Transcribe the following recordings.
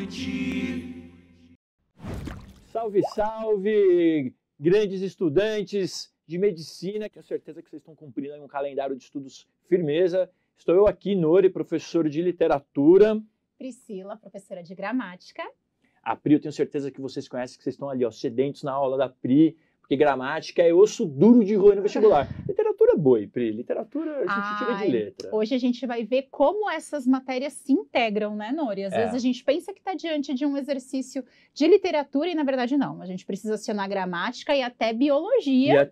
Noite. Salve, salve, grandes estudantes de medicina. Tenho certeza que vocês estão cumprindo aí um calendário de estudos firmeza. Estou eu aqui, Nori, professor de literatura. Priscila, professora de gramática. A Pri, eu tenho certeza que vocês conhecem, que vocês estão ali, ó, sedentos na aula da Pri, porque gramática é osso duro de roer no vestibular. Literatura é boi, Pri. Literatura a gente tira de letra. Hoje a gente vai ver como essas matérias se integram, né, Nori? Às vezes a gente pensa que está diante de um exercício de literatura e, na verdade, não. A gente precisa acionar gramática e até biologia.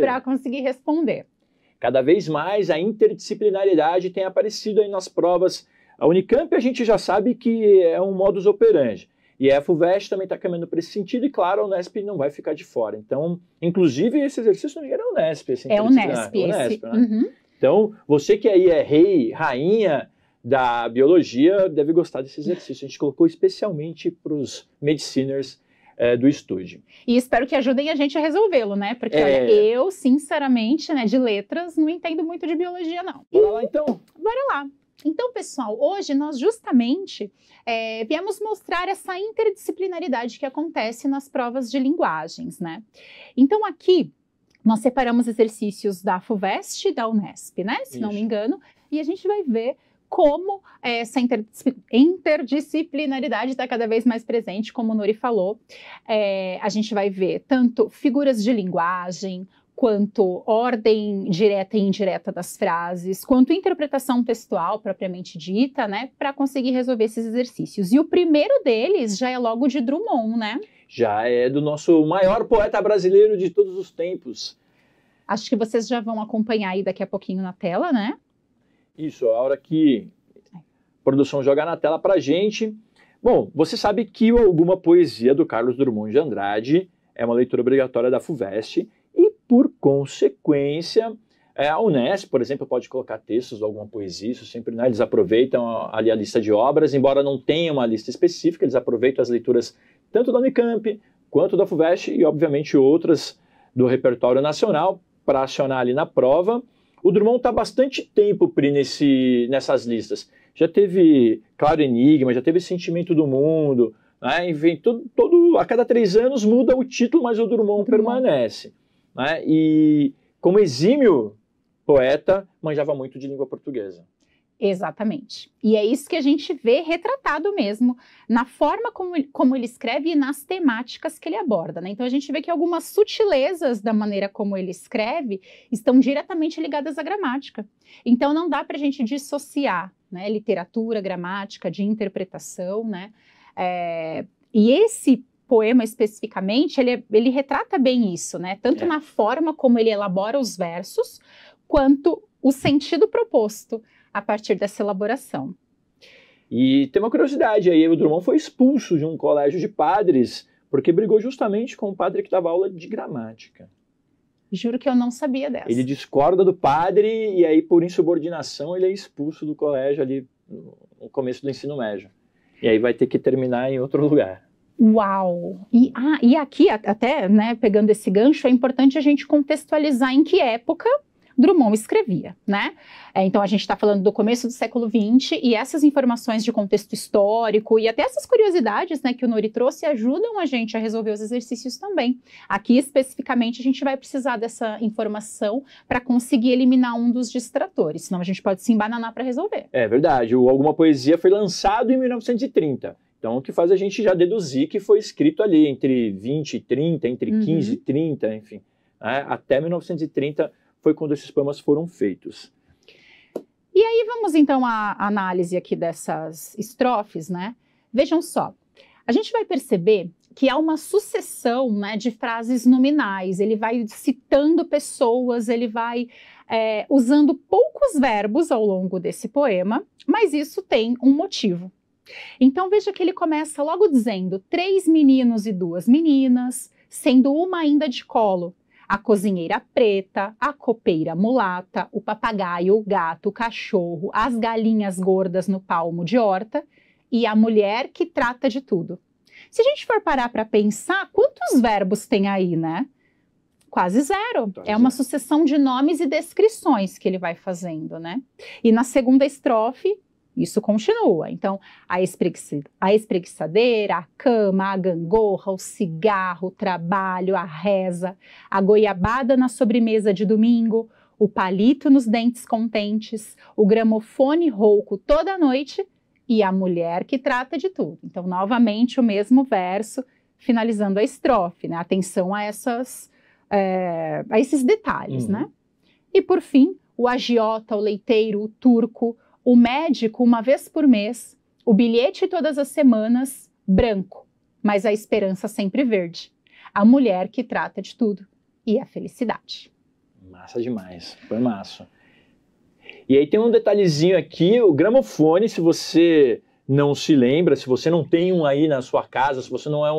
Para conseguir responder. Cada vez mais a interdisciplinaridade tem aparecido aí nas provas. A Unicamp a gente já sabe que é um modus operandi. E a FUVEST também está caminhando para esse sentido, e claro, a Unesp não vai ficar de fora. Então, inclusive, esse exercício, não me engano, é a Unesp. É a Unesp, esse. Né? Uhum. Então, você que aí é rei, rainha da biologia, deve gostar desse exercício. A gente colocou especialmente para os mediciners do estúdio. E espero que ajudem a gente a resolvê-lo, né? Porque, olha, eu, sinceramente, né, de letras, não entendo muito de biologia, não. Bora lá, então? Bora lá. Então, pessoal, hoje nós justamente viemos mostrar essa interdisciplinaridade que acontece nas provas de linguagens, né? Então, aqui nós separamos exercícios da FUVEST e da Unesp, né? Se não me engano, e a gente vai ver como essa interdisciplinaridade está cada vez mais presente, como o Nori falou. A gente vai ver tanto figuras de linguagem, quanto ordem direta e indireta das frases, quanto interpretação textual propriamente dita, né, para conseguir resolver esses exercícios. E o primeiro deles já é logo de Drummond, né? Já é do nosso maior poeta brasileiro de todos os tempos. Acho que vocês já vão acompanhar aí daqui a pouquinho na tela, né? Isso, a hora que a produção joga na tela pra gente. Bom, você sabe que Alguma Poesia do Carlos Drummond de Andrade é uma leitura obrigatória da FUVEST. E, por consequência, a Unesp, por exemplo, pode colocar textos de Alguma Poesia, isso sempre, né, eles aproveitam ali a lista de obras, embora não tenha uma lista específica, eles aproveitam as leituras tanto da Unicamp quanto da FUVEST e, obviamente, outras do repertório nacional para acionar ali na prova. O Drummond está há bastante tempo, Pri, nessas listas. Já teve Claro Enigma, já teve Sentimento do Mundo, né, enfim, a cada 3 anos muda o título, mas o Drummond permanece. Né? E como exímio poeta, manjava muito de língua portuguesa. Exatamente. E é isso que a gente vê retratado mesmo na forma como ele escreve e nas temáticas que ele aborda, né? Então a gente vê que algumas sutilezas da maneira como ele escreve estão diretamente ligadas à gramática. Então não dá para a gente dissociar, né, literatura, gramática, de interpretação, né? E esse poema especificamente, ele retrata bem isso, né? Tanto na forma como ele elabora os versos, quanto o sentido proposto a partir dessa elaboração. E tem uma curiosidade aí, o Drummond foi expulso de um colégio de padres, porque brigou justamente com o padre que dava aula de gramática. Juro que eu não sabia dessa. Ele discorda do padre e aí, por insubordinação, ele é expulso do colégio ali no começo do ensino médio. E aí vai ter que terminar em outro lugar. Uau! E aqui, até, né, pegando esse gancho, é importante a gente contextualizar em que época Drummond escrevia, né? Então a gente está falando do começo do século XX e essas informações de contexto histórico e até essas curiosidades, né, que o Nori trouxe ajudam a gente a resolver os exercícios também. Aqui, especificamente, a gente vai precisar dessa informação para conseguir eliminar um dos distratores, senão a gente pode se embananar para resolver. É verdade, o Alguma Poesia foi lançado em 1930. Então, o que faz a gente já deduzir que foi escrito ali entre 20 e 30, entre 15 e 30, enfim. Né? Até 1930 foi quando esses poemas foram feitos. E aí vamos então à análise aqui dessas estrofes, né? Vejam só, a gente vai perceber que há uma sucessão, né, de frases nominais, ele vai citando pessoas, ele vai usando poucos verbos ao longo desse poema, mas isso tem um motivo. Então veja que ele começa logo dizendo 3 meninos e 2 meninas, sendo uma ainda de colo, a cozinheira preta, a copeira mulata, o papagaio, o gato, o cachorro, as galinhas gordas no palmo de horta e a mulher que trata de tudo. Se a gente for parar para pensar, quantos verbos tem aí, né? Quase zero. É uma sucessão de nomes e descrições que ele vai fazendo, né? E na segunda estrofe, Isso continua. Então, a espreguiçadeira, a cama, a gangorra, o cigarro, o trabalho, a reza, a goiabada na sobremesa de domingo, o palito nos dentes contentes, o gramofone rouco toda noite e a mulher que trata de tudo. Então, novamente, o mesmo verso, finalizando a estrofe, né? Atenção a esses detalhes, né? E, por fim, o agiota, o leiteiro, o turco, o médico uma vez por mês, o bilhete todas as semanas, branco, mas a esperança sempre verde. A mulher que trata de tudo e a felicidade. Massa demais, foi massa. E aí tem um detalhezinho aqui, o gramofone, se você não se lembra, se você não tem um aí na sua casa, se você não é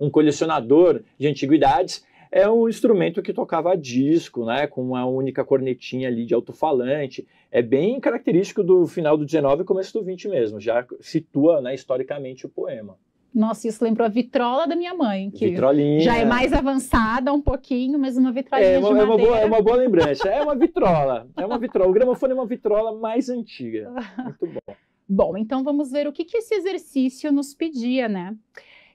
um colecionador de antiguidades, é um instrumento que tocava disco, né, com uma única cornetinha ali de alto-falante. É bem característico do final do 19 e começo do 20 mesmo, já situa, né, historicamente o poema. Nossa, isso lembrou a vitrola da minha mãe, que Vitrolinha. Já é mais avançada um pouquinho, mas uma vitrolinha de madeira. É uma boa lembrança, é uma vitrola, o gramofone é uma vitrola mais antiga, muito bom. Bom, então vamos ver o que esse exercício nos pedia, né?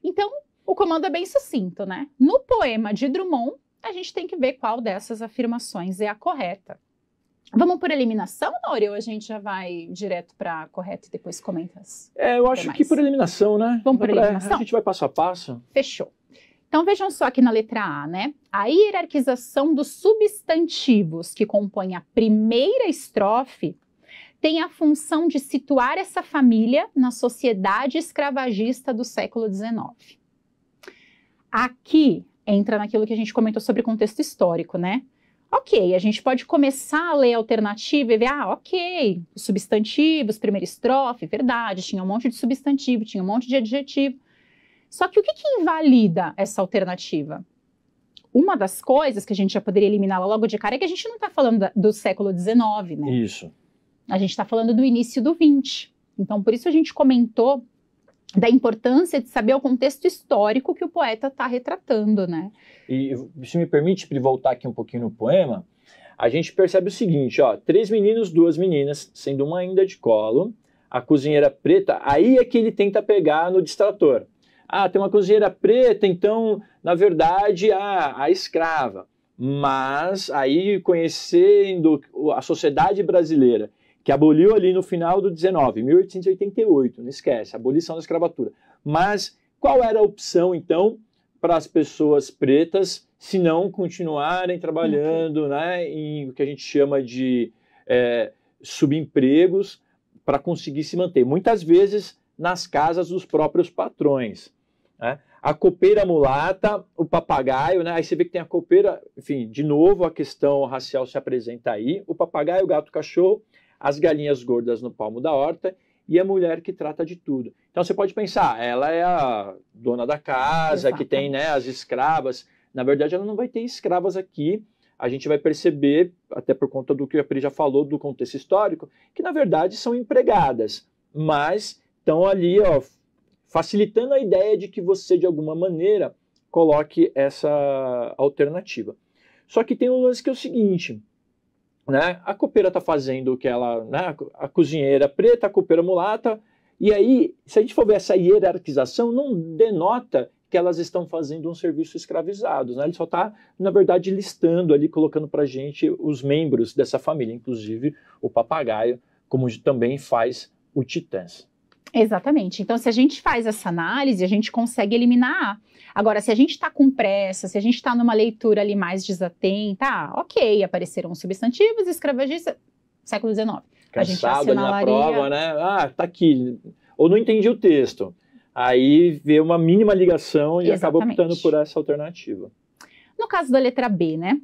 Então, o comando é bem sucinto, né? No poema de Drummond, a gente tem que ver qual dessas afirmações é a correta. Vamos por eliminação, Nori, ou a gente já vai direto para a correta e depois comenta as eu acho demais? que por eliminação, né? Vamos por eliminação? A gente vai passo a passo. Fechou. Então vejam só aqui na letra A, né? A hierarquização dos substantivos que compõem a primeira estrofe tem a função de situar essa família na sociedade escravagista do século XIX. Aqui entra naquilo que a gente comentou sobre contexto histórico, né? Ok, a gente pode começar a ler a alternativa e ver, ok, os substantivos, primeira estrofe, verdade, tinha um monte de substantivo, tinha um monte de adjetivo. Só que o que invalida essa alternativa? Uma das coisas que a gente já poderia eliminar logo de cara é que a gente não está falando do século XIX, né? Isso. A gente está falando do início do XX. Então, por isso a gente comentou da importância de saber o contexto histórico que o poeta está retratando, né? E se me permite voltar aqui um pouquinho no poema, a gente percebe o seguinte, ó, 3 meninos, 2 meninas, sendo uma ainda de colo, a cozinheira preta, aí é que ele tenta pegar no distrator. Tem uma cozinheira preta, então, na verdade, a escrava. Mas aí, conhecendo a sociedade brasileira, que aboliu ali no final do 19, 1888, não esquece, a abolição da escravatura. Mas qual era a opção, então, para as pessoas pretas, se não continuarem trabalhando, né, em o que a gente chama de subempregos, para conseguir se manter? Muitas vezes nas casas dos próprios patrões. Né? A copeira mulata, o papagaio, né? Aí você vê que tem a copeira, enfim, de novo a questão racial se apresenta aí, o papagaio, o gato, o cachorro, as galinhas gordas no palmo da horta e a mulher que trata de tudo. Então você pode pensar, ela é a dona da casa, que tem, né, as escravas. Na verdade, ela não vai ter escravas aqui. A gente vai perceber, até por conta do que a Pri já falou, do contexto histórico, que na verdade são empregadas, mas estão ali, ó, facilitando a ideia de que você, de alguma maneira, coloque essa alternativa. Só que tem um lance que é o seguinte, né? A copeira está fazendo o que ela, né? A cozinheira preta, a copeira mulata, e aí, se a gente for ver essa hierarquização, não denota que elas estão fazendo um serviço escravizado, né? Ele só está, na verdade, listando ali, colocando para a gente os membros dessa família, inclusive o papagaio, como também faz o Titãs. Exatamente. Então, se a gente faz essa análise, a gente consegue eliminar A. Agora, se a gente está com pressa, se a gente está numa leitura ali mais desatenta, ok, apareceram substantivos, escravagista, século XIX. Cansado na prova, né? Tá aqui. Ou não entendi o texto. Aí vê uma mínima ligação e acaba optando por essa alternativa. No caso da letra B, né?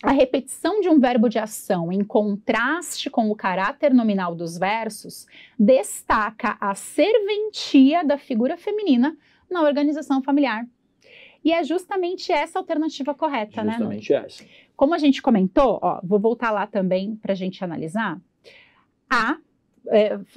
A repetição de um verbo de ação em contraste com o caráter nominal dos versos destaca a serventia da figura feminina na organização familiar. E é justamente essa alternativa correta, né? Justamente essa. Como a gente comentou, ó, vou voltar lá também para a gente analisar, há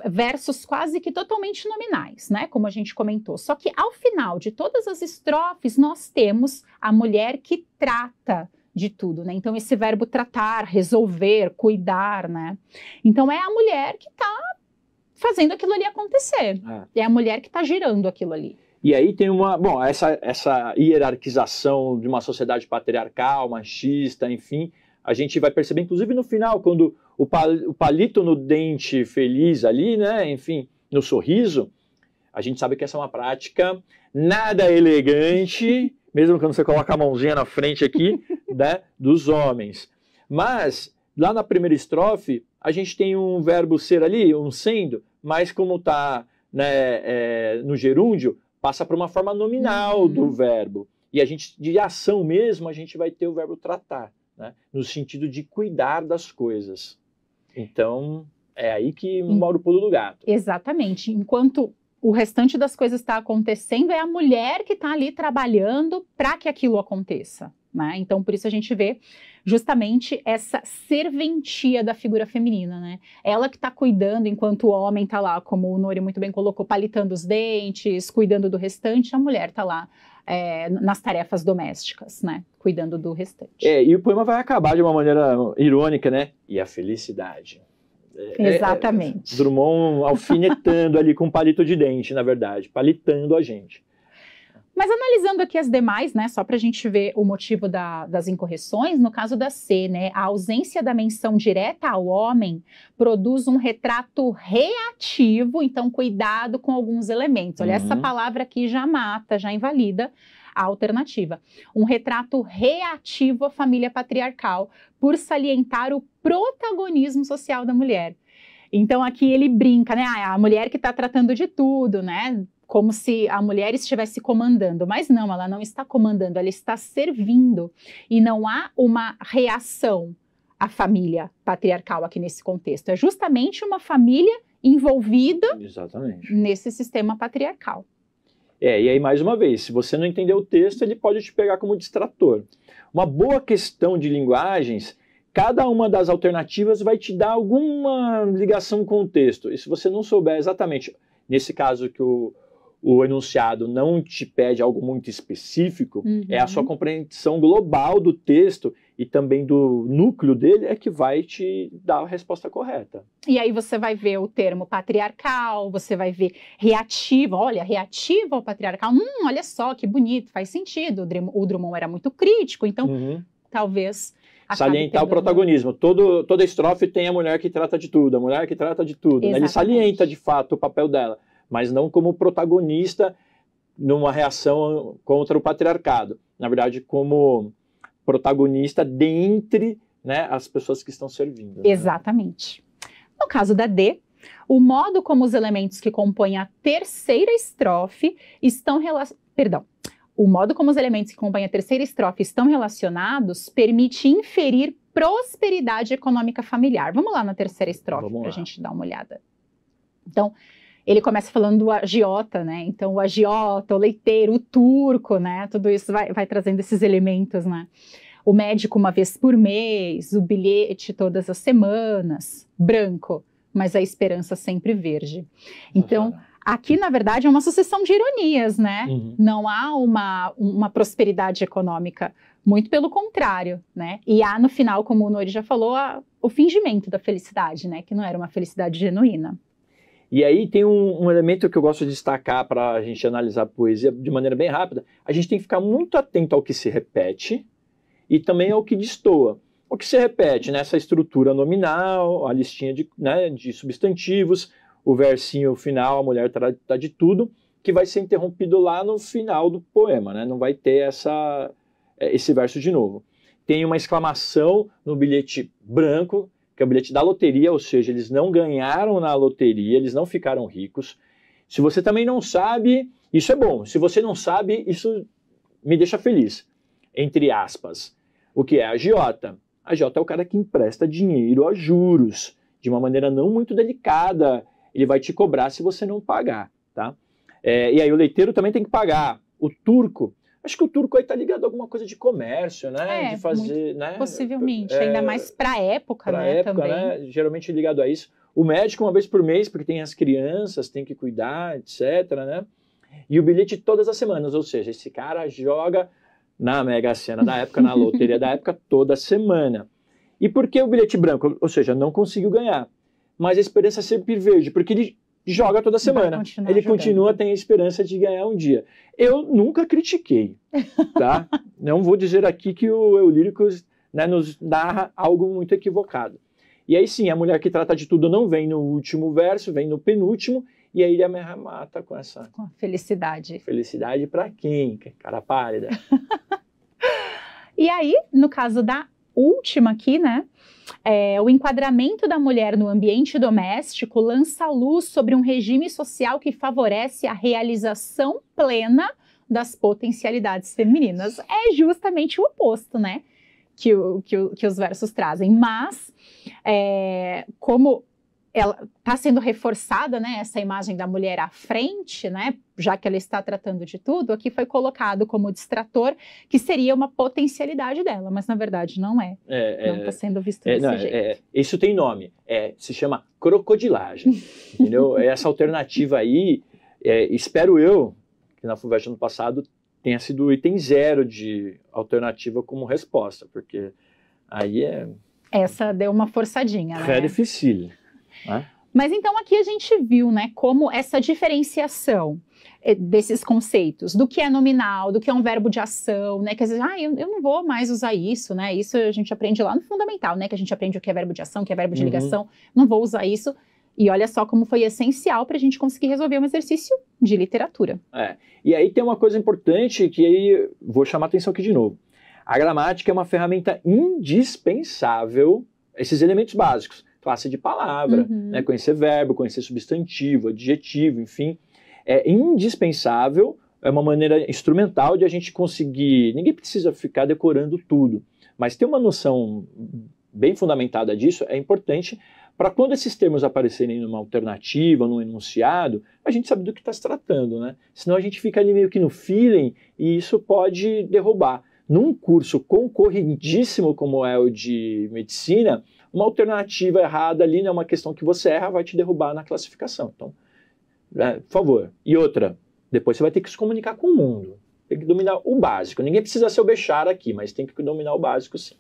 versos quase que totalmente nominais, né? Como a gente comentou. Só que ao final de todas as estrofes, nós temos a mulher que trata de tudo, né? Então, esse verbo tratar, resolver, cuidar, né? Então, é a mulher que está fazendo aquilo ali acontecer. É a mulher que está girando aquilo ali. E aí tem essa hierarquização de uma sociedade patriarcal, machista, enfim, a gente vai perceber, inclusive no final, quando o palito no dente feliz ali, né, enfim, no sorriso, a gente sabe que essa é uma prática nada elegante, mesmo quando você coloca a mãozinha na frente aqui, né, dos homens. Mas, lá na primeira estrofe, a gente tem um verbo ser ali, um sendo, mas como está, né, no gerúndio, passa para uma forma nominal do verbo. E a gente, de ação mesmo, a gente vai ter o verbo tratar, né, no sentido de cuidar das coisas. Então, é aí que mora o pulo do gato. Exatamente. Enquanto o restante das coisas está acontecendo, é a mulher que está ali trabalhando para que aquilo aconteça, né? Então, por isso a gente vê justamente essa serventia da figura feminina, né? Ela que está cuidando, enquanto o homem está lá, como o Nori muito bem colocou, palitando os dentes, cuidando do restante, a mulher está lá nas tarefas domésticas, né? Cuidando do restante. E o poema vai acabar de uma maneira irônica, né? E a felicidade. Exatamente. Drummond alfinetando ali com um palito de dente, na verdade, palitando a gente. Mas analisando aqui as demais, né, só para a gente ver o motivo das incorreções, no caso da C, né, a ausência da menção direta ao homem produz um retrato reativo, então cuidado com alguns elementos. Olha, essa palavra aqui já mata, já invalida a alternativa. Um retrato reativo à família patriarcal, por salientar o protagonismo social da mulher. Então aqui ele brinca, né, a mulher que está tratando de tudo, né, como se a mulher estivesse comandando, mas não, ela não está comandando, ela está servindo, e não há uma reação à família patriarcal aqui nesse contexto, é justamente uma família envolvida nesse sistema patriarcal. E aí, mais uma vez, se você não entender o texto, ele pode te pegar como distrator. Uma boa questão de linguagens, cada uma das alternativas vai te dar alguma ligação com o texto, e se você não souber exatamente, nesse caso que o enunciado não te pede algo muito específico, é a sua compreensão global do texto e também do núcleo dele é que vai te dar a resposta correta. E aí você vai ver o termo patriarcal, você vai ver reativo, olha, reativo ao patriarcal, olha só que bonito, faz sentido, o Drummond era muito crítico, então talvez... Salientar o protagonismo, toda estrofe tem a mulher que trata de tudo, a mulher que trata de tudo, né? Ele salienta de fato o papel dela, mas não como protagonista numa reação contra o patriarcado. Na verdade, como protagonista dentre, né, as pessoas que estão servindo. Exatamente. Né? No caso da D, o modo como os elementos que compõem a terceira estrofe estão o modo como os elementos que compõem a terceira estrofe estão relacionados permite inferir prosperidade econômica familiar. Vamos lá na terceira estrofe para a gente dar uma olhada. Então, ele começa falando do agiota, né? Então, o agiota, o leiteiro, o turco, né? Tudo isso vai trazendo esses elementos, né? O médico uma vez por mês, o bilhete todas as semanas, branco, mas a esperança sempre verde. Então, aqui, na verdade, é uma sucessão de ironias, né? Não há uma prosperidade econômica, muito pelo contrário, né? E há, no final, como o Nori já falou, o fingimento da felicidade, né? Que não era uma felicidade genuína. E aí tem um elemento que eu gosto de destacar para a gente analisar a poesia de maneira bem rápida. A gente tem que ficar muito atento ao que se repete e também ao que destoa. O que se repete nessa estrutura nominal, a listinha de substantivos, o versinho final, a mulher trata de tudo, que vai ser interrompido lá no final do poema, né? Não vai ter esse verso de novo. Tem uma exclamação no bilhete branco, que é o bilhete da loteria, ou seja, eles não ganharam na loteria, eles não ficaram ricos. Se você também não sabe, isso é bom. Se você não sabe, isso me deixa feliz. Entre aspas. O que é agiota? Agiota é o cara que empresta dinheiro a juros, de uma maneira não muito delicada. Ele vai te cobrar se você não pagar, tá? E aí o leiteiro também tem que pagar. O turco, acho que o turco aí tá ligado a alguma coisa de comércio, né? De fazer, né? Possivelmente, ainda mais para a época, né? Também. Né? Geralmente ligado a isso. O médico uma vez por mês, porque tem as crianças, tem que cuidar, etc, né? E o bilhete todas as semanas, ou seja, esse cara joga na Mega Sena da época, na loteria da época, toda semana. E por que o bilhete branco? Ou seja, não conseguiu ganhar. Mas a esperança é sempre verde, porque ele joga toda semana. Ele continua, tem a esperança de ganhar um dia. Eu nunca critiquei, tá? Não vou dizer aqui que o Eulíricos, né, nos narra algo muito equivocado. E aí sim, a mulher que trata de tudo não vem no último verso, vem no penúltimo, e aí ele mata com essa... Com a felicidade. Felicidade para quem? Cara pálida. E aí, no caso da última aqui, né? O enquadramento da mulher no ambiente doméstico lança luz sobre um regime social que favorece a realização plena das potencialidades femininas. É justamente o oposto, né? Que os versos trazem. Mas, como ela está sendo reforçada, né, essa imagem da mulher à frente, né, já que ela está tratando de tudo, aqui foi colocado como distrator, que seria uma potencialidade dela, mas na verdade não é. Não está sendo visto desse jeito. Isso tem nome, se chama crocodilagem, entendeu? Essa alternativa aí, espero eu, que na FUVEST ano passado tenha sido o item 0 de alternativa como resposta, porque aí Essa deu uma forçadinha, né? É difícil. Mas então aqui a gente viu, né, como essa diferenciação desses conceitos, do que é nominal, do que é um verbo de ação, né, que às vezes, eu não vou mais usar isso, né, isso a gente aprende lá no fundamental, né, que a gente aprende o que é verbo de ação, o que é verbo de ligação, não vou usar isso, e olha só como foi essencial para a gente conseguir resolver um exercício de literatura. E aí tem uma coisa importante que aí vou chamar a atenção aqui de novo. A gramática é uma ferramenta indispensável, esses elementos básicos, classe de palavra, né, conhecer verbo, conhecer substantivo, adjetivo, enfim. É indispensável, é uma maneira instrumental de a gente conseguir... Ninguém precisa ficar decorando tudo, mas ter uma noção bem fundamentada disso é importante para quando esses termos aparecerem numa alternativa, num enunciado, a gente sabe do que está se tratando, né? Senão a gente fica ali meio que no feeling e isso pode derrubar. Num curso concorridíssimo como é o de medicina, uma alternativa errada ali, né, uma questão que você erra, vai te derrubar na classificação. Então, por favor. E outra, depois você vai ter que se comunicar com o mundo. Tem que dominar o básico. Ninguém precisa ser o Bechara aqui, mas tem que dominar o básico, sim.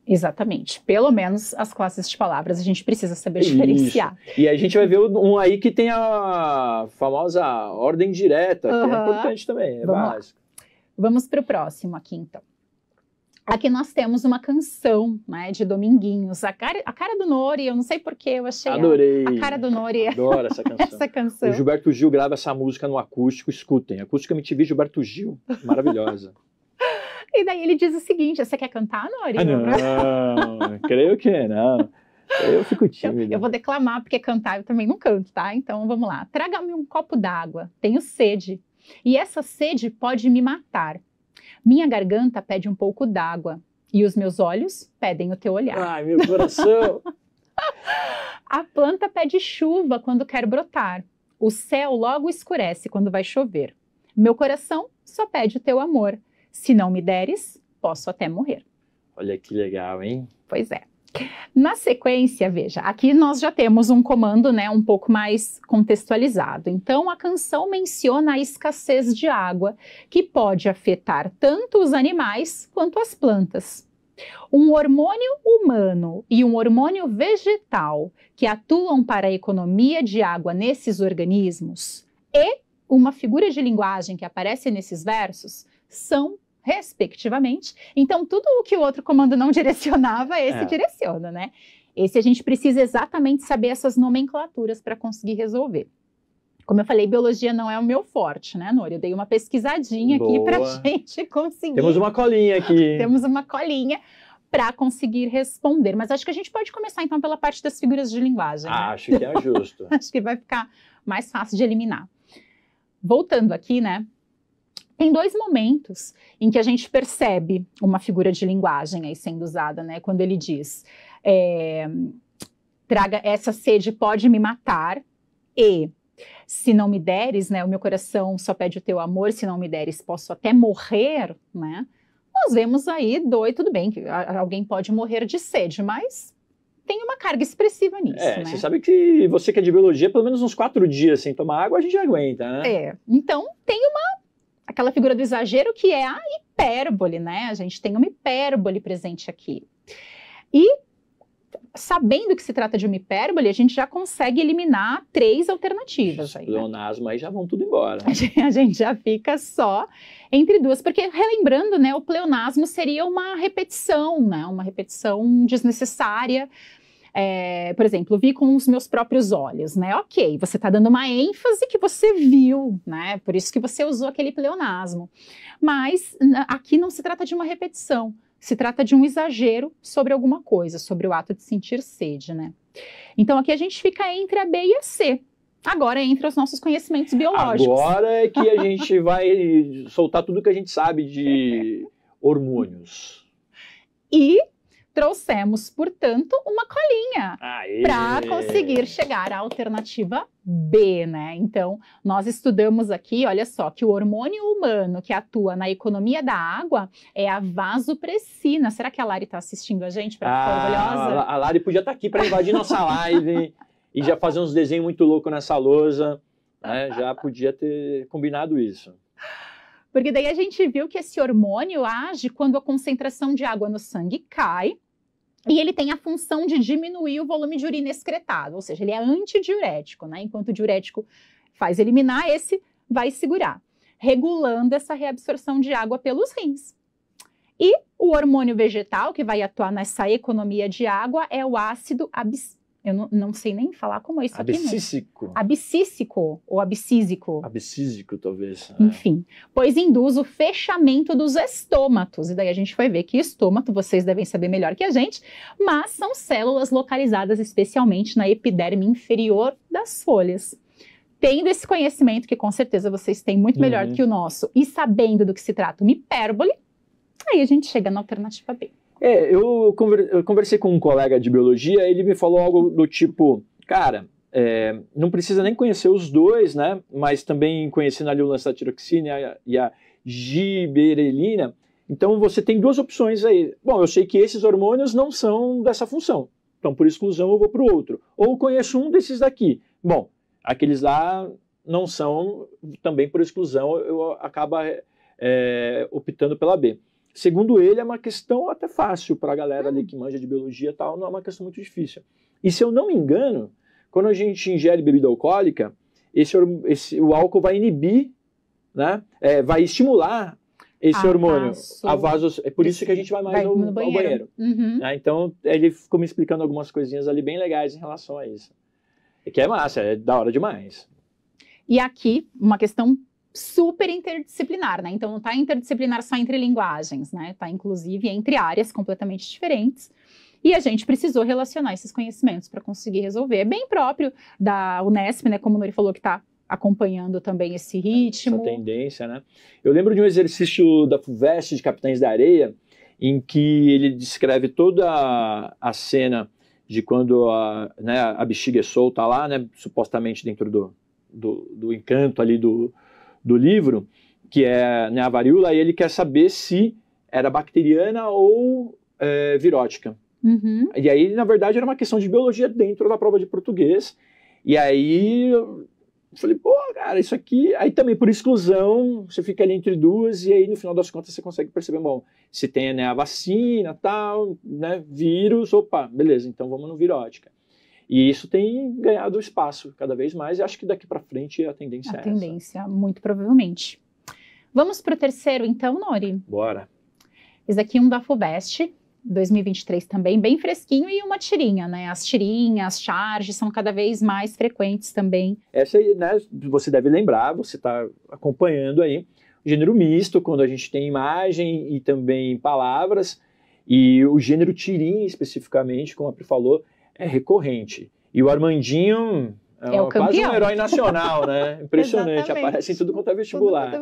Exatamente. Pelo menos as classes de palavras a gente precisa saber diferenciar. E a gente vai ver um aí que tem a famosa ordem direta, que é importante também, básico. Vamos para o próximo aqui, então. Aqui nós temos uma canção, né, de Dominguinhos. A cara do Nori, eu não sei porquê, eu achei Adorei. A cara do Nori. Adoro essa canção. Essa canção. O Gilberto Gil grava essa música no acústico, escutem. Acústica MTV Gilberto Gil, maravilhosa. E daí ele diz o seguinte, você quer cantar, Nori? Não, creio que não. Eu fico tímido. Eu vou declamar, porque cantar eu também não canto, tá? Então vamos lá. Traga-me um copo d'água, tenho sede. E essa sede pode me matar. Minha garganta pede um pouco d'água e os meus olhos pedem o teu olhar. Ai, meu coração! A planta pede chuva quando quer brotar. O céu logo escurece quando vai chover. Meu coração só pede o teu amor. Se não me deres, posso até morrer. Olha que legal, hein? Pois é. Na sequência, veja, aqui nós já temos um comando, né, um pouco mais contextualizado. Então, a canção menciona a escassez de água, que pode afetar tanto os animais quanto as plantas. Um hormônio humano e um hormônio vegetal que atuam para a economia de água nesses organismos e uma figura de linguagem que aparece nesses versos são respectivamente. Então, tudo o que o outro comando não direcionava, esse direciona, né? Esse a gente precisa exatamente saber essas nomenclaturas para conseguir resolver. Como eu falei, biologia não é o meu forte, né, Nori? Eu dei uma pesquisadinha aqui para a gente conseguir. Temos uma colinha aqui. Temos uma colinha para conseguir responder. Mas acho que a gente pode começar, então, pela parte das figuras de linguagem. Acho que é justo. Acho que vai ficar mais fácil de eliminar. Voltando aqui, né? Tem dois momentos em que a gente percebe uma figura de linguagem aí sendo usada, né? Quando ele diz, traga essa sede pode me matar e se não me deres, né? O meu coração só pede o teu amor, se não me deres posso até morrer, né? Nós vemos aí tudo bem, que alguém pode morrer de sede, mas tem uma carga expressiva nisso, né? Você sabe que você que é de biologia, pelo menos uns 4 dias sem tomar água, a gente aguenta, né? Então tem aquela figura do exagero que é a hipérbole, né? A gente tem uma hipérbole presente aqui. E sabendo que se trata de uma hipérbole, a gente já consegue eliminar 3 alternativas. Aí, né? Pleonasmo aí já vão tudo embora. A gente já fica só entre 2, porque relembrando, né, o pleonasmo seria uma repetição, né, uma repetição desnecessária. Por exemplo, vi com os meus próprios olhos, né? Ok, você está dando uma ênfase que você viu, né? Por isso que você usou aquele pleonasmo. Mas aqui não se trata de uma repetição, se trata de um exagero sobre alguma coisa, sobre o ato de sentir sede, né? Então aqui a gente fica entre a B e a C. Agora entre os nossos conhecimentos biológicos. Agora é que a gente vai soltar tudo que a gente sabe de hormônios. E trouxemos, portanto, uma colinha para conseguir chegar à alternativa B, né? Então, nós estudamos aqui, olha só, que o hormônio humano que atua na economia da água é a vasopressina. Será que a Lari está assistindo a gente para ficar orgulhosa? A Lari podia estar aqui para invadir nossa live e já fazer uns desenhos muito loucos nessa lousa, né? Já podia ter combinado isso. Porque daí a gente viu que esse hormônio age quando a concentração de água no sangue cai e ele tem a função de diminuir o volume de urina excretado, ou seja, ele é antidiurético, né? Enquanto o diurético faz eliminar, esse vai segurar, regulando essa reabsorção de água pelos rins. E o hormônio vegetal que vai atuar nessa economia de água é o ácido abscísico. Eu não sei nem falar como é isso aqui. Abscísico. Abscísico ou abscísico. Abscísico, talvez. Enfim, pois induz o fechamento dos estômatos. E daí a gente vai ver que estômato, vocês devem saber melhor que a gente, mas são células localizadas especialmente na epiderme inferior das folhas. Tendo esse conhecimento, que com certeza vocês têm muito melhor que o nosso, e sabendo do que se trata uma hipérbole, aí a gente chega na alternativa B. Eu conversei com um colega de biologia, ele me falou algo do tipo, cara, não precisa nem conhecer os dois, né? Mas também conhecendo ali o lance da tiroxina e a giberelina, então você tem 2 opções aí. Bom, eu sei que esses hormônios não são dessa função, então por exclusão eu vou para o outro. Ou conheço um desses daqui. Bom, aqueles lá não são, também por exclusão eu acabo optando pela B. Segundo ele, é uma questão até fácil para a galera ali que manja de biologia e tal, não é uma questão muito difícil. E se eu não me engano, quando a gente ingere bebida alcoólica, o álcool vai inibir, né? Vai estimular esse hormônio. É por isso que a gente vai mais no banheiro. Uhum. Então, ele ficou me explicando algumas coisinhas ali bem legais em relação a isso. Que é massa, é da hora demais. E aqui, uma questão super interdisciplinar, né? Então não está interdisciplinar só entre linguagens, né? Está inclusive entre áreas completamente diferentes. E a gente precisou relacionar esses conhecimentos para conseguir resolver. É bem próprio da Unesp, né? Como o Nori falou, que está acompanhando também esse ritmo. Essa tendência, né? Eu lembro de um exercício da FUVEST de Capitães da Areia, em que ele descreve toda a cena de quando a bexiga é solta lá, né? Supostamente dentro do encanto ali do livro, que é, né, a varíola, e ele quer saber se era bacteriana ou virótica. Uhum. E aí, na verdade, era uma questão de biologia dentro da prova de português. E aí, eu falei, pô, cara, isso aqui... Aí também, por exclusão, você fica ali entre 2, e aí, no final das contas, você consegue perceber, bom, se tem, né, a vacina, tal, né, vírus, opa, beleza, então vamos no virótica. E isso tem ganhado espaço cada vez mais, e acho que daqui para frente a tendência é essa. A tendência, muito provavelmente. Vamos para o terceiro, então, Nori? Bora. Esse aqui é um da FUVEST, 2023 também, bem fresquinho, e uma tirinha, né? As tirinhas, as charges são cada vez mais frequentes também. Essa aí, né, você deve lembrar, você está acompanhando aí, o gênero misto, quando a gente tem imagem e também palavras, e o gênero tirinha especificamente, como a Pri falou, é recorrente. E o Armandinho é quase um herói nacional, né? Impressionante, aparece em tudo quanto é vestibular.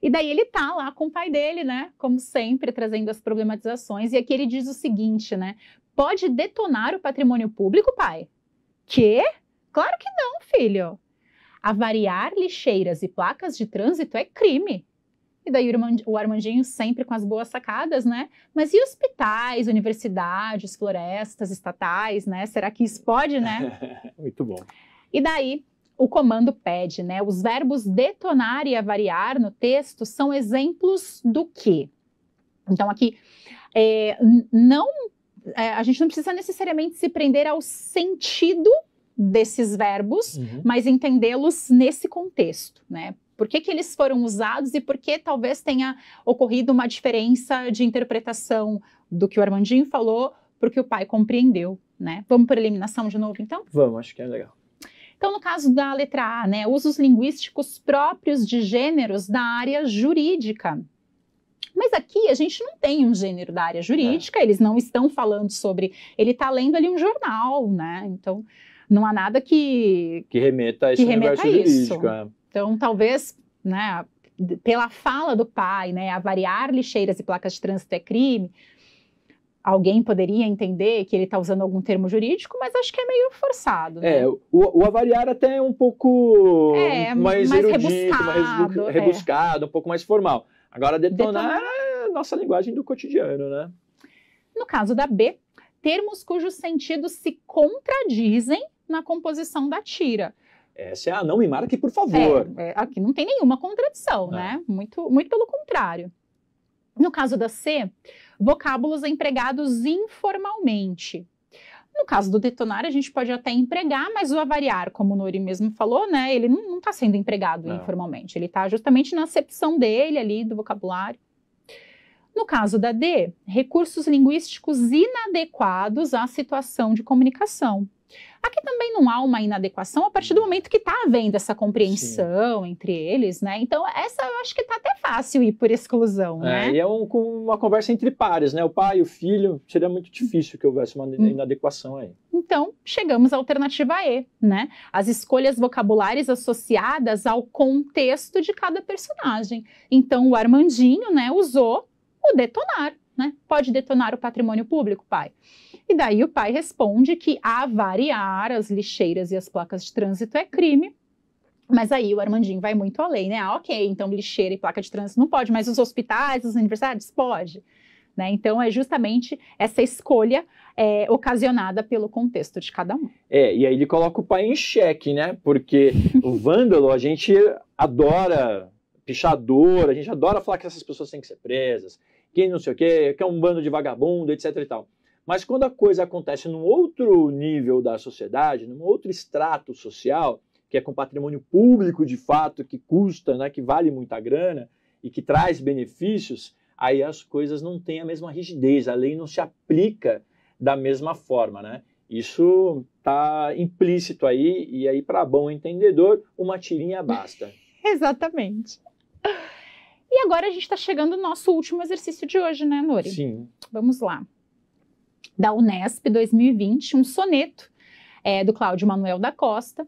E daí ele tá lá com o pai dele, né? Como sempre, trazendo as problematizações. E aqui ele diz o seguinte, né? Pode detonar o patrimônio público, pai? Quê? Claro que não, filho. Avariar lixeiras e placas de trânsito é crime. E daí o Armandinho sempre com as boas sacadas, né? Mas e hospitais, universidades, florestas estatais, né? Será que isso pode, né? Muito bom. E daí o comando pede, né? Os verbos detonar e avariar no texto são exemplos do quê? Então aqui, não a gente não precisa necessariamente se prender ao sentido desses verbos, mas entendê-los nesse contexto, né? Por que eles foram usados e por que talvez tenha ocorrido uma diferença de interpretação do que o Armandinho falou para o que o pai compreendeu, né? Vamos por eliminação de novo, então? Vamos, acho que é legal. Então, no caso da letra A, né, usos linguísticos próprios de gêneros da área jurídica. Mas aqui a gente não tem um gênero da área jurídica, eles não estão falando sobre... Ele está lendo ali um jornal, né? Então, não há nada que remeta a esse universo jurídico. Então, talvez, né, pela fala do pai, né, avariar lixeiras e placas de trânsito é crime, alguém poderia entender que ele está usando algum termo jurídico, mas acho que é meio forçado, né? O avariar até é um pouco mais erudito, rebuscado, mais rebuscado, um pouco mais formal. Agora, detonar é a nossa linguagem do cotidiano, né? No caso da B, termos cujos sentidos se contradizem na composição da tira. Essa é a não me marque, por favor. Aqui não tem nenhuma contradição, né? Muito, muito pelo contrário. No caso da C, vocábulos empregados informalmente. No caso do detonar, a gente pode até empregar, mas o avariar, como o Nori mesmo falou, né, ele não está sendo empregado informalmente. Ele está justamente na acepção dele ali, do vocabulário. No caso da D, recursos linguísticos inadequados à situação de comunicação. Aqui também não há uma inadequação a partir do momento que está havendo essa compreensão entre eles, né? Então, essa eu acho que está até fácil ir por exclusão, né? E é uma conversa entre pares, né? O pai e o filho, seria muito difícil que houvesse uma inadequação aí. Então, chegamos à alternativa E, né? As escolhas vocabulares associadas ao contexto de cada personagem. Então, o Armandinho, né, usou o detonar, né? Pode detonar o patrimônio público, pai? E daí o pai responde que avariar as lixeiras e as placas de trânsito é crime. Mas aí o Armandinho vai muito além, né? Ok, então lixeira e placa de trânsito não pode, mas os hospitais, os universidades, pode. Né? Então é justamente essa escolha ocasionada pelo contexto de cada um. E aí ele coloca o pai em xeque, né? Porque o vândalo, a gente adora pichador, a gente adora falar que essas pessoas têm que ser presas, que não sei o quê, que é um bando de vagabundo, etc e tal. Mas quando a coisa acontece num outro nível da sociedade, num outro extrato social, que é com patrimônio público de fato, que custa, né, que vale muita grana e que traz benefícios, aí as coisas não têm a mesma rigidez, a lei não se aplica da mesma forma, né? Isso está implícito aí, e aí para bom entendedor, uma tirinha basta. Exatamente. E agora a gente está chegando no nosso último exercício de hoje, né, Nori? Sim. Vamos lá. Da Unesp 2020, um soneto do Cláudio Manuel da Costa,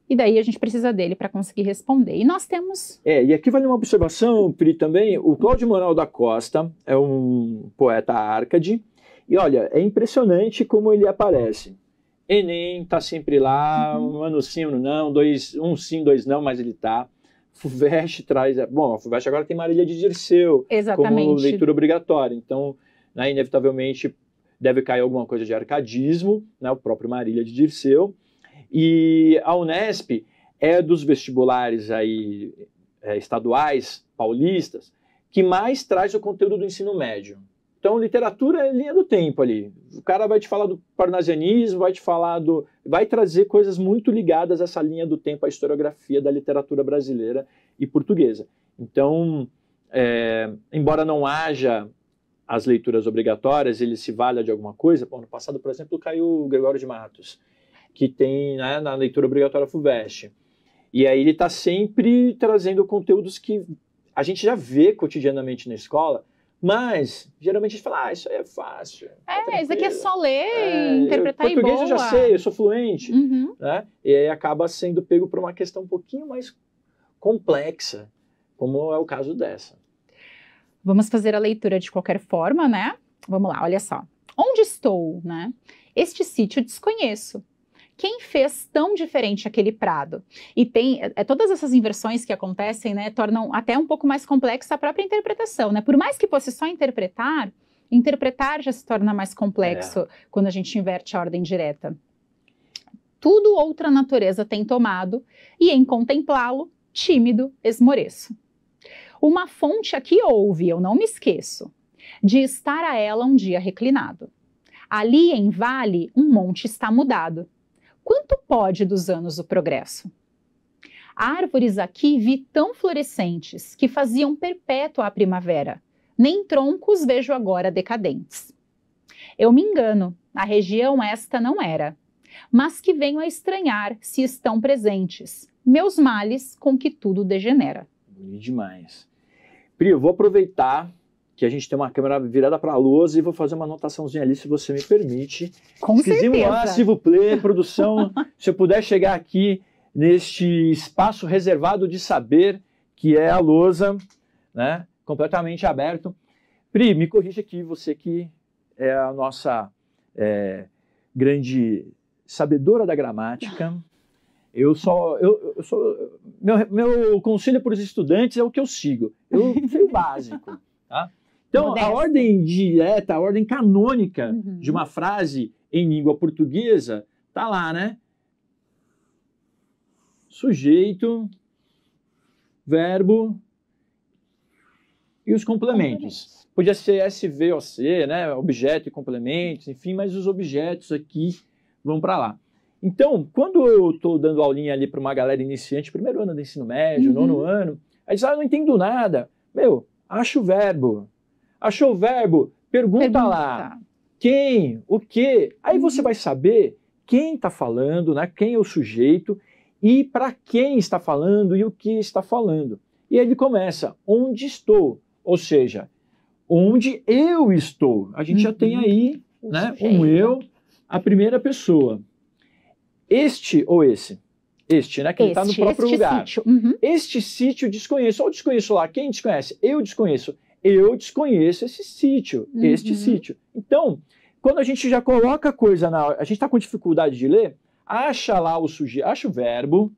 e daí a gente precisa dele para conseguir responder. E nós temos... E aqui vale uma observação, Pri, também. O Cláudio Manuel da Costa é um poeta árcade, e olha, é impressionante como ele aparece. Enem tá sempre lá, um ano sim, um não, um sim, dois não, mas ele tá. FUVEST traz... Bom, a FUVEST agora tem Marília de Dirceu como leitura obrigatória, então, né, inevitavelmente deve cair alguma coisa de arcadismo, né, o próprio Marília de Dirceu. E a Unesp é dos vestibulares aí, estaduais, paulistas, que mais traz o conteúdo do ensino médio. Então, literatura é linha do tempo ali. O cara vai te falar do parnasianismo, vai trazer coisas muito ligadas a essa linha do tempo, a historiografia da literatura brasileira e portuguesa. Então, embora não haja as leituras obrigatórias, ele se valha de alguma coisa. Bom, no passado, por exemplo, caiu o Gregório de Matos, que tem, né, na leitura obrigatória FUVEST. E aí ele está sempre trazendo conteúdos que a gente já vê cotidianamente na escola, mas geralmente a gente fala, isso aí é fácil. Isso aqui é só ler, interpretar e boa. Português eu já sei, eu sou fluente. Né? E aí acaba sendo pego por uma questão um pouquinho mais complexa, como é o caso dessa. Vamos fazer a leitura de qualquer forma, né? Vamos lá, olha só. Onde estou, né? Este sítio desconheço. Quem fez tão diferente aquele prado? E tem todas essas inversões que acontecem, né, tornam até um pouco mais complexa a própria interpretação, né? Por mais que fosse só interpretar já se torna mais complexo quando a gente inverte a ordem direta. Tudo outra natureza tem tomado, e em contemplá-lo, tímido, esmoreço. Uma fonte aqui houve, eu não me esqueço, de estar a ela um dia reclinado. Ali em Vale, um monte está mudado. Quanto pode dos anos o progresso? Árvores aqui vi tão florescentes que faziam perpétua a primavera. Nem troncos vejo agora decadentes. Eu me engano, a região esta não era. Mas que venho a estranhar se estão presentes meus males com que tudo degenera. Bonito demais. Pri, eu vou aproveitar que a gente tem uma câmera virada para a lousa e vou fazer uma anotaçãozinha ali, se você me permite. Com certeza. Lá, s'il vous plaît, produção, se eu puder chegar aqui neste espaço reservado de saber, que é a lousa, né, completamente aberto. Pri, me corrija aqui, você que é a nossa grande sabedora da gramática. Meu conselho para os estudantes é o que eu sigo. Eu sei o básico, tá? Então, Modesto. a ordem direta, a ordem canônica de uma frase em língua portuguesa tá lá, né? Sujeito, verbo e os complementos. Podia ser SVOC, né? Objeto e complementos, enfim, mas os objetos aqui vão para lá. Então, quando eu estou dando aulinha ali para uma galera iniciante, primeiro ano do ensino médio, nono ano, aí diz, eu não entendo nada. Meu, acha o verbo. Achou o verbo? Pergunta lá. Quem? O quê? Aí você vai saber quem está falando, né? Quem é o sujeito e para quem está falando e o que está falando. E aí ele começa, onde estou? Ou seja, onde eu estou. A gente já tem aí, né, um eu, a primeira pessoa. Este ou esse? Este, né? Que ele está no próprio lugar. Sítio. Este sítio desconheço. Ou desconheço lá. Quem desconhece? Eu desconheço. Eu desconheço esse sítio. Este sítio. Então, quando a gente já coloca a coisa na... A gente está com dificuldade de ler, acha lá o sujeito, acha o verbo,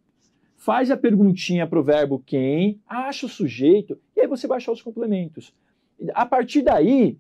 faz a perguntinha para o verbo quem, acha o sujeito, e aí você vai achar os complementos. A partir daí,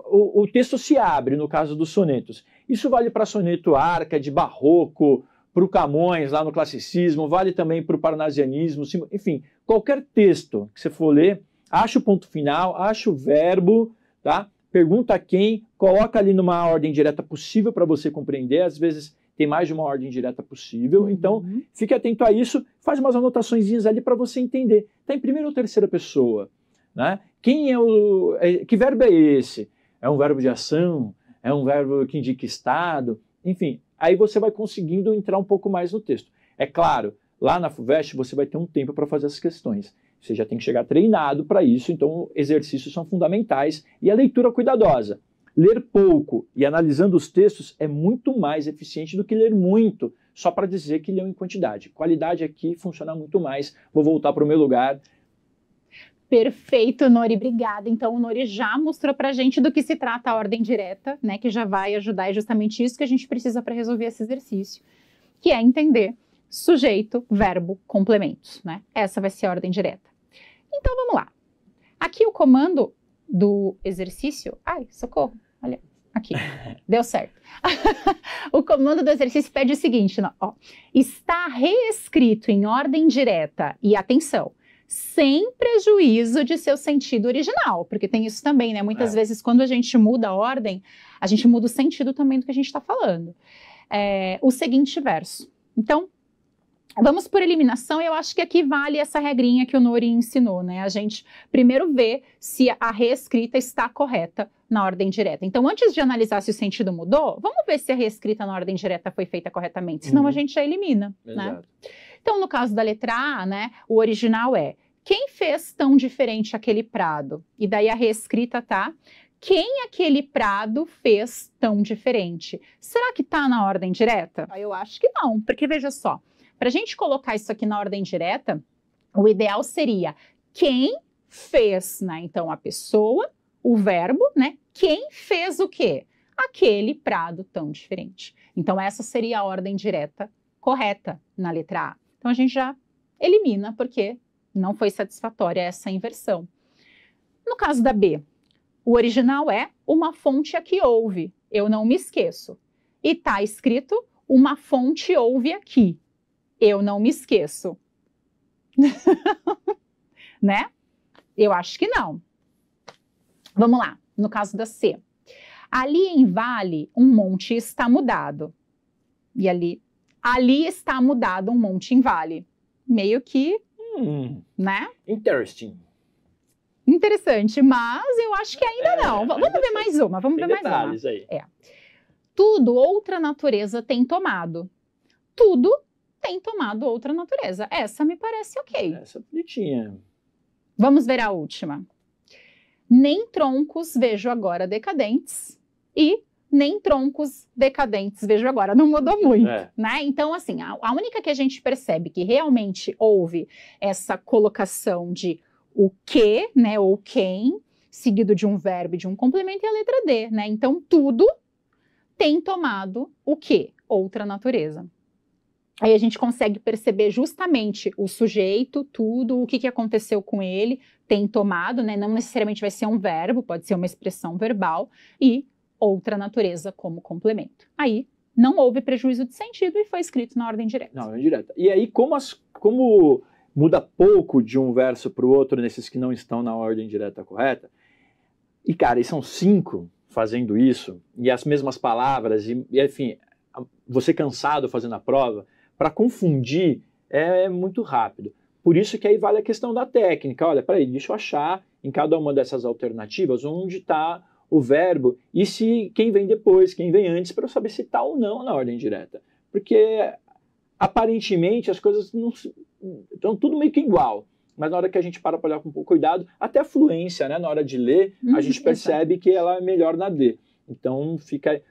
o texto se abre, no caso dos sonetos. Isso vale para soneto Arcade, Barroco, para o Camões, lá no classicismo, vale também para o parnasianismo, enfim, qualquer texto que você for ler, acha o ponto final, acha o verbo, tá? Pergunta quem, coloca ali numa ordem direta possível para você compreender, às vezes tem mais de uma ordem direta possível, então fique atento a isso, faz umas anotaçõezinhas ali para você entender. Está em primeira ou terceira pessoa, né? Quem é que verbo é esse? É um verbo de ação? É um verbo que indica estado? Enfim, aí você vai conseguindo entrar um pouco mais no texto. É claro, lá na FUVEST você vai ter um tempo para fazer as questões. Você já tem que chegar treinado para isso, então exercícios são fundamentais. E a leitura cuidadosa. Ler pouco e analisando os textos é muito mais eficiente do que ler muito, só para dizer que leu em quantidade. Qualidade aqui funciona muito mais. Vou voltar para o meu lugar. Perfeito, Nori, obrigada. Então, o Nori já mostrou pra gente do que se trata a ordem direta, né, que já vai ajudar, é justamente isso que a gente precisa para resolver esse exercício, que é entender sujeito, verbo, complementos, né? Essa vai ser a ordem direta. Então, vamos lá. Aqui o comando do exercício... Ai, socorro, olha, aqui, deu certo. O comando do exercício pede o seguinte, ó, está reescrito em ordem direta, e atenção, sem prejuízo de seu sentido original, porque tem isso também, né? Muitas vezes, quando a gente muda a ordem, a gente muda o sentido também do que a gente está falando. O seguinte verso. Então, vamos por eliminação, eu acho que aqui vale essa regrinha que o Nori ensinou, né? A gente primeiro vê se a reescrita está correta na ordem direta. Então, antes de analisar se o sentido mudou, vamos ver se a reescrita na ordem direta foi feita corretamente, senão a gente já elimina, né? Então, no caso da letra A, né, o original é quem fez tão diferente aquele prado? E daí a reescrita tá quem aquele prado fez tão diferente? Será que tá na ordem direta? Eu acho que não, porque veja só, para a gente colocar isso aqui na ordem direta, o ideal seria quem fez, né? Então, a pessoa, o verbo, né? Quem fez o quê? Aquele prado tão diferente. Então, essa seria a ordem direta correta na letra A. Então, a gente já elimina, porque não foi satisfatória essa inversão. No caso da B, o original é uma fonte aqui ouve, eu não me esqueço. E está escrito uma fonte ouve aqui, eu não me esqueço. Né? Eu acho que não. Vamos lá, no caso da C. Ali em Vale, um monte está mudado. E ali está mudado um monte em Vale. Meio que, né? Interesting. Interessante, mas eu acho que ainda não. Vamos ver mais uma, vamos ver mais uma. Aí. Tudo outra natureza tem tomado. Tudo tem tomado outra natureza. Essa me parece ok. Essa é bonitinha. Vamos ver a última. Nem troncos vejo agora decadentes e nem troncos decadentes vejo agora. Não mudou muito, né? Então, assim, a única que a gente percebe que realmente houve essa colocação de o que, né, ou quem, seguido de um verbo e de um complemento, é a letra D, né? Então, tudo tem tomado o quê? Outra natureza. Aí a gente consegue perceber justamente o sujeito, tudo, o que aconteceu com ele, tem tomado, né? Não necessariamente vai ser um verbo, pode ser uma expressão verbal, e outra natureza como complemento. Aí não houve prejuízo de sentido e foi escrito na ordem direta. Na ordem direta. E aí, como muda pouco de um verso para o outro nesses que não estão na ordem direta correta, e cara, e são 5 fazendo isso, e as mesmas palavras, e enfim, você cansado fazendo a prova, para confundir é muito rápido. Por isso que aí vale a questão da técnica. Olha, peraí, deixa eu achar em cada uma dessas alternativas onde está o verbo e se quem vem depois, quem vem antes, para eu saber se está ou não na ordem direta. Porque aparentemente as coisas não estão tudo meio que igual. Mas na hora que a gente para olhar com um pouco cuidado, até a fluência, né, na hora de ler, a gente percebe que ela é melhor na D. Então,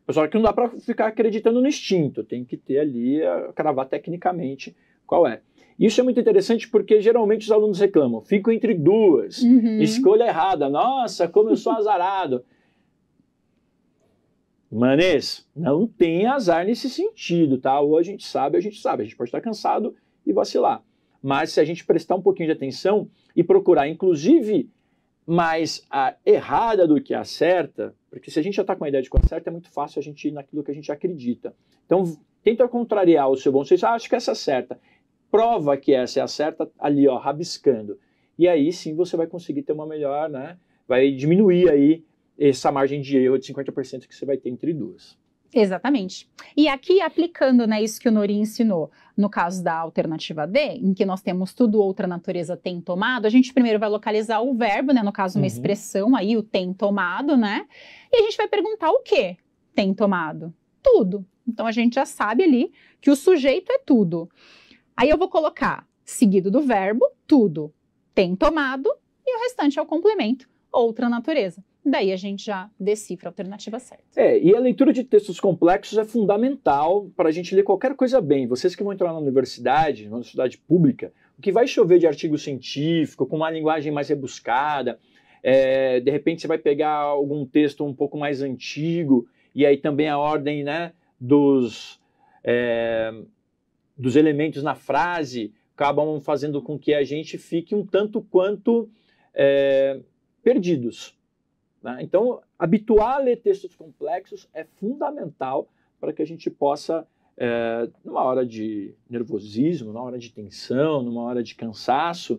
pessoal, que não dá para ficar acreditando no instinto, tem que ter ali, cravar tecnicamente qual é. Isso é muito interessante porque geralmente os alunos reclamam, fico entre duas, escolha errada, nossa, como eu sou azarado. Manes, não tem azar nesse sentido, tá? Ou a gente sabe, a gente pode estar cansado e vacilar. Mas se a gente prestar um pouquinho de atenção e procurar, inclusive, mais a errada do que a certa, porque se a gente já está com a ideia de que a certa, é muito fácil a gente ir naquilo que a gente acredita. Então, tenta contrariar o seu bom senso. Acho que essa é a certa. Prova que essa é a certa ali, ó, rabiscando. E aí sim você vai conseguir ter uma melhor, né? Vai diminuir aí essa margem de erro de 50% que você vai ter entre duas. Exatamente. E aqui, aplicando, né, isso que o Nori ensinou, no caso da alternativa D, em que nós temos tudo outra natureza tem tomado, a gente primeiro vai localizar o verbo, né, no caso uma expressão aí, o tem tomado, né, e a gente vai perguntar o que tem tomado? Tudo. Então a gente já sabe ali que o sujeito é tudo. Aí eu vou colocar, seguido do verbo, tudo tem tomado, e o restante é o complemento, outra natureza. Daí a gente já decifra a alternativa certa. E a leitura de textos complexos é fundamental para a gente ler qualquer coisa bem. Vocês que vão entrar na universidade, na universidade pública, o que vai chover de artigo científico, com uma linguagem mais rebuscada, de repente você vai pegar algum texto um pouco mais antigo, e aí também a ordem, né, dos elementos na frase acabam fazendo com que a gente fique um tanto quanto perdidos. Então, habituar a ler textos complexos é fundamental para que a gente possa, numa hora de nervosismo, numa hora de tensão, numa hora de cansaço,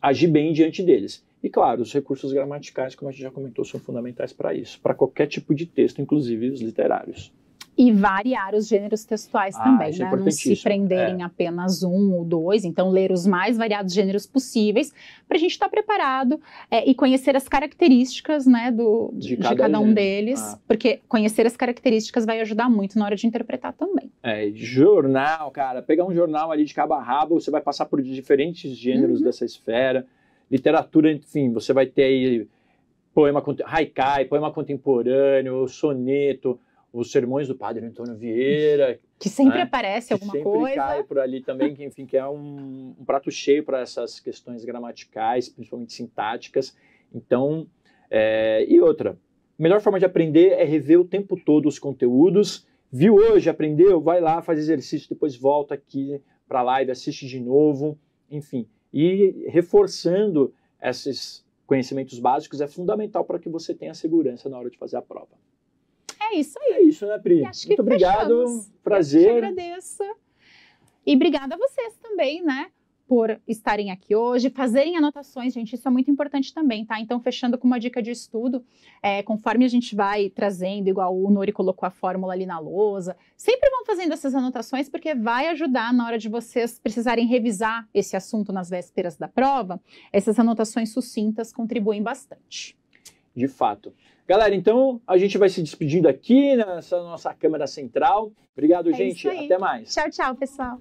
agir bem diante deles. E, claro, os recursos gramaticais, como a gente já comentou, são fundamentais para isso, para qualquer tipo de texto, inclusive os literários. E variar os gêneros textuais também, né? Não se prenderem apenas um ou dois, então ler os mais variados gêneros possíveis para a gente estar preparado e conhecer as características, né, de cada um deles, porque conhecer as características vai ajudar muito na hora de interpretar também. Jornal, cara, pegar um jornal ali de cabo a rabo, você vai passar por diferentes gêneros dessa esfera, literatura, enfim, você vai ter aí poema haikai, poema contemporâneo, soneto, os sermões do padre Antônio Vieira. Que sempre aparece alguma coisa. Sempre cai por ali também, que, enfim, que é um prato cheio para essas questões gramaticais, principalmente sintáticas. Então, e outra, a melhor forma de aprender é rever o tempo todo os conteúdos. Viu hoje, aprendeu? Vai lá, faz exercício, depois volta aqui para a live, assiste de novo, enfim. E reforçando esses conhecimentos básicos é fundamental para que você tenha segurança na hora de fazer a prova. É isso aí. É isso, né, Pri? Muito obrigado. Prazer. Eu te agradeço. E obrigada a vocês também, né, por estarem aqui hoje, fazerem anotações, gente, isso é muito importante também, tá? Então, fechando com uma dica de estudo, conforme a gente vai trazendo, igual o Nuri colocou a fórmula ali na lousa, sempre vão fazendo essas anotações, porque vai ajudar na hora de vocês precisarem revisar esse assunto nas vésperas da prova, essas anotações sucintas contribuem bastante. De fato. Galera, então a gente vai se despedindo aqui nessa nossa câmera central. Obrigado, gente. Até mais. Tchau, tchau, pessoal.